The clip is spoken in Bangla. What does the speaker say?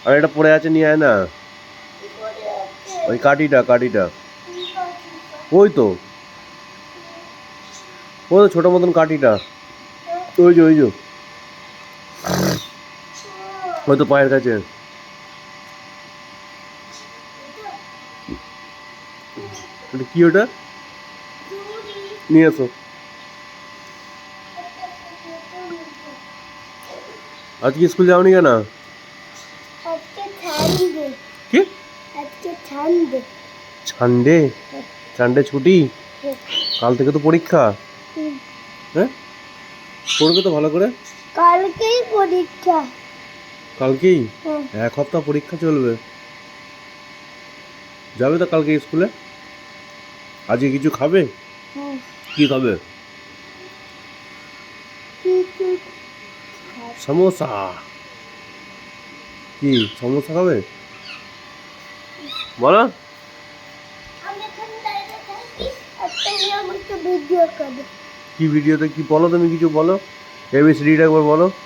আর এটা পড়ে আছে, নিয়ে আয় না। ওই কাঠিটা ওই তো ছোট মতন কাঠিটা, ওই যে ওই তো পায়ের কাছে। কি ওটা? নিয়ে এসো। আজকে স্কুল যাওনি কেন? কি সানডে? সানডে ছুটি? কাল থেকে তো পরীক্ষা। হ্যাঁ, পড়বে তো ভালো করে। কালকেই পরীক্ষা। কালকেই? এক সপ্তাহ পরীক্ষা চলবে। যাবে তো কালকে স্কুলে? আজকে কিছু খাবে? কি খাবে? সমোসা। কি সমোসা খাবে? বলো। কি ভিডিওতে কি বলো, তুমি কিছু বলো, এবিসিডিটা একবার বলো।